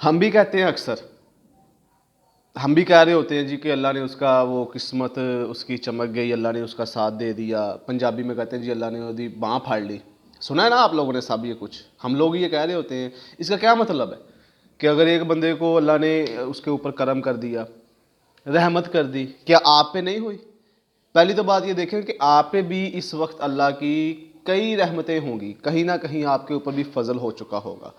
ہم بھی کہتے ہیں اکثر، ہم بھی کہہ رہے ہوتے ہیں جی کہ اللہ نے اس کا وہ قسمت اس کی چمک گئی، اللہ نے اس کا ساتھ دے دیا. پنجابی میں کہتے ہیں جی اللہ نے وہ باں پھاڑ لی. سنا ہے نا آپ لوگوں نے سب یہ کچھ، ہم لوگ یہ کہہ رہے ہوتے ہیں. اس کا کیا مطلب ہے کہ اگر ایک بندے کو اللہ نے اس کے اوپر کرم کر دیا، رحمت کر دی، کیا آپ پہ نہیں ہوئی؟ پہلی تو بات یہ دیکھیں کہ آپ پہ بھی اس وقت اللہ کی کئی رحمتیں ہوں گی، کہیں نہ کہیں آپ کے اوپر بھی فضل ہو چکا ہوگا.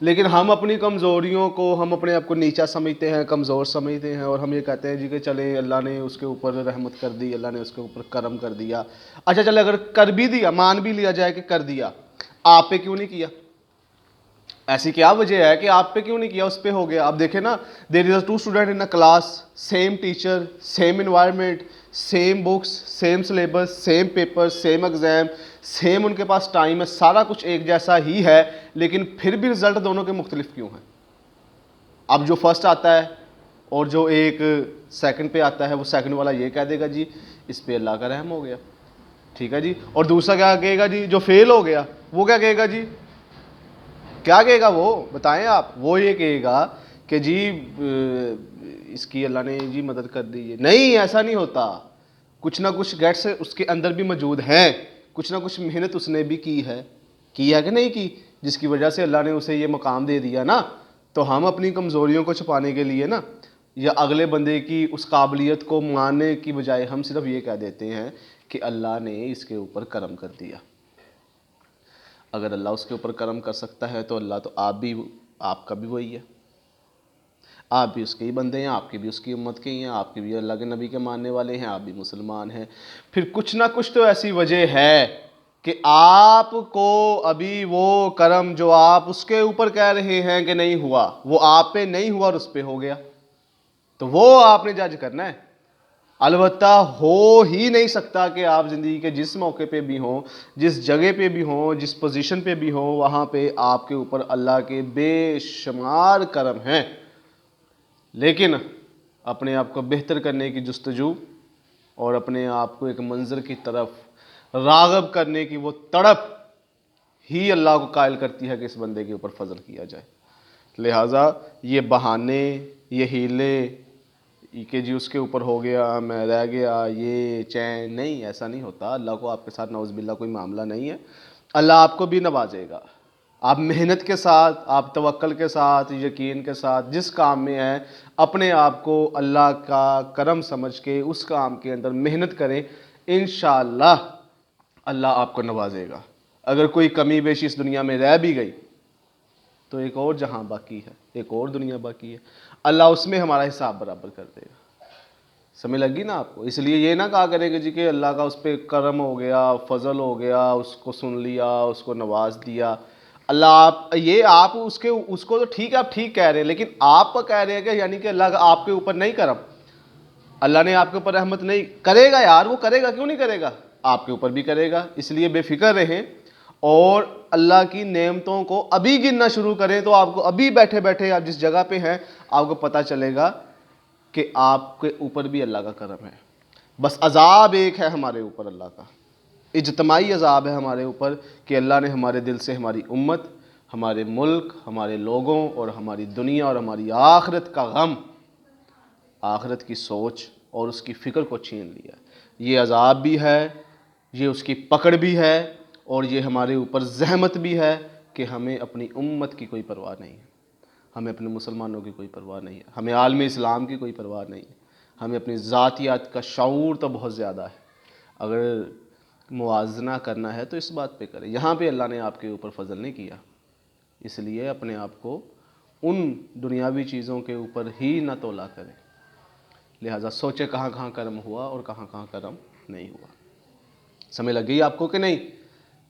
لیکن ہم اپنی کمزوریوں کو، ہم اپنے آپ کو نیچا سمجھتے ہیں، کمزور سمجھتے ہیں، اور ہم یہ کہتے ہیں جی کہ چلیں اللہ نے اس کے اوپر رحمت کر دی، اللہ نے اس کے اوپر کرم کر دیا. اچھا چلے اگر کر بھی دیا، مان بھی لیا جائے کہ کر دیا، آپ پہ کیوں نہیں کیا؟ ایسی کیا وجہ ہے کہ آپ پہ کیوں نہیں کیا، اس پہ ہو گیا؟ آپ دیکھیں نا، دیر از 2 student in a class, same teacher, same environment, same books, same syllabus, same paper, same exam, same ان کے پاس ٹائم ہے، سارا کچھ ایک جیسا ہی ہے، لیکن پھر بھی رزلٹ دونوں کے مختلف کیوں ہیں؟ اب جو فرسٹ آتا ہے اور جو ایک سیکنڈ پہ آتا ہے، وہ سیکنڈ والا یہ کہہ دے گا جی اس پہ اللہ کا رحم ہو گیا، ٹھیک ہے جی. اور دوسرا کیا کہے گا جی جو فیل ہو گیا، وہ کیا کہے گا جی؟ کیا کہے گا وہ بتائیں آپ؟ وہ یہ کہے گا کہ جی اس کی اللہ نے جی مدد کر دی. نہیں، ایسا نہیں ہوتا. کچھ نہ کچھ گیٹس اس کے اندر بھی موجود ہیں، کچھ نہ کچھ محنت اس نے بھی کی ہے کہ نہیں کی، جس کی وجہ سے اللہ نے اسے یہ مقام دے دیا نا. تو ہم اپنی کمزوریوں کو چھپانے کے لیے نا، یا اگلے بندے کی اس قابلیت کو ماننے کی بجائے ہم صرف یہ کہہ دیتے ہیں کہ اللہ نے اس کے اوپر کرم کر دیا. اگر اللہ اس کے اوپر کرم کر سکتا ہے تو اللہ تو آپ کا بھی وہی ہے، آپ بھی اس کے ہی بندے ہیں، آپ کی بھی اس کی امت کے ہی ہیں، آپ کی بھی اللہ کے نبی کے ماننے والے ہیں، آپ بھی مسلمان ہیں. پھر کچھ نہ کچھ تو ایسی وجہ ہے کہ آپ کو ابھی وہ کرم جو آپ اس کے اوپر کہہ رہے ہیں کہ نہیں ہوا، وہ آپ پہ نہیں ہوا اور اس پہ ہو گیا، تو وہ آپ نے جج کرنا ہے. البتہ ہو ہی نہیں سکتا کہ آپ زندگی کے جس موقع پہ بھی ہوں، جس جگہ پہ بھی ہوں، جس پوزیشن پہ بھی ہوں، وہاں پہ آپ کے اوپر اللہ کے بے شمار کرم ہیں. لیکن اپنے آپ کو بہتر کرنے کی جستجو اور اپنے آپ کو ایک منظر کی طرف راغب کرنے کی وہ تڑپ ہی اللہ کو قائل کرتی ہے کہ اس بندے کے اوپر فضل کیا جائے. لہٰذا یہ بہانے، یہ ہیلے کہ جی اس کے اوپر ہو گیا، میں رہ گیا، یہ چین نہیں، ایسا نہیں ہوتا. اللہ کو آپ کے ساتھ نعوذ باللہ کوئی معاملہ نہیں ہے. اللہ آپ کو بھی نوازے گا. آپ محنت کے ساتھ، آپ توکل کے ساتھ، یقین کے ساتھ جس کام میں ہیں، اپنے آپ کو اللہ کا کرم سمجھ کے اس کام کے اندر محنت کریں، انشاءاللہ اللہ آپ کو نوازے گا. اگر کوئی کمی بیشی اس دنیا میں رہ بھی گئی تو ایک اور جہاں باقی ہے، ایک اور دنیا باقی ہے، اللہ اس میں ہمارا حساب برابر کر دے گا. سمجھ لگی نا آپ کو؟ اس لیے یہ نہ کہا کرے کہ جی کہ اللہ کا اس پہ کرم ہو گیا، فضل ہو گیا، اس کو سن لیا، اس کو نواز دیا. اللہ آپ اس کو تو ٹھیک ہے، آپ ٹھیک کہہ رہے ہیں، لیکن آپ کو کہہ رہے ہیں کہ یعنی کہ اللہ کا آپ کے اوپر نہیں کرم، اللہ نے آپ کے اوپر رحمت نہیں کرے گا. یار وہ کرے گا، کیوں نہیں کرے گا؟ آپ کے اوپر بھی کرے گا. اس لیے بے فکر رہیں اور اللہ کی نعمتوں کو ابھی گننا شروع کریں، تو آپ کو ابھی بیٹھے بیٹھے آپ جس جگہ پہ ہیں آپ کو پتہ چلے گا کہ آپ کے اوپر بھی اللہ کا کرم ہے. بس عذاب ایک ہے ہمارے اوپر، اللہ کا اجتماعی عذاب ہے ہمارے اوپر کہ اللہ نے ہمارے دل سے ہماری امت، ہمارے ملک، ہمارے لوگوں اور ہماری دنیا اور ہماری آخرت کا غم، آخرت کی سوچ اور اس کی فکر کو چھین لیا. یہ عذاب بھی ہے، یہ اس کی پکڑ بھی ہے، اور یہ ہمارے اوپر زحمت بھی ہے کہ ہمیں اپنی امت کی کوئی پرواہ نہیں ہے، ہمیں اپنے مسلمانوں کی کوئی پرواہ نہیں ہے، ہمیں عالم اسلام کی کوئی پرواہ نہیں ہے. ہمیں اپنی ذاتیات کا شعور تو بہت زیادہ ہے. اگر موازنہ کرنا ہے تو اس بات پہ کریں. یہاں پہ اللہ نے آپ کے اوپر فضل نہیں کیا، اس لیے اپنے آپ کو ان دنیاوی چیزوں کے اوپر ہی نہ تولا کریں. لہٰذا سوچے کہاں کہاں کرم ہوا اور کہاں کہاں کرم نہیں ہوا. سمجھ لگ گئی آپ کو کہ نہیں؟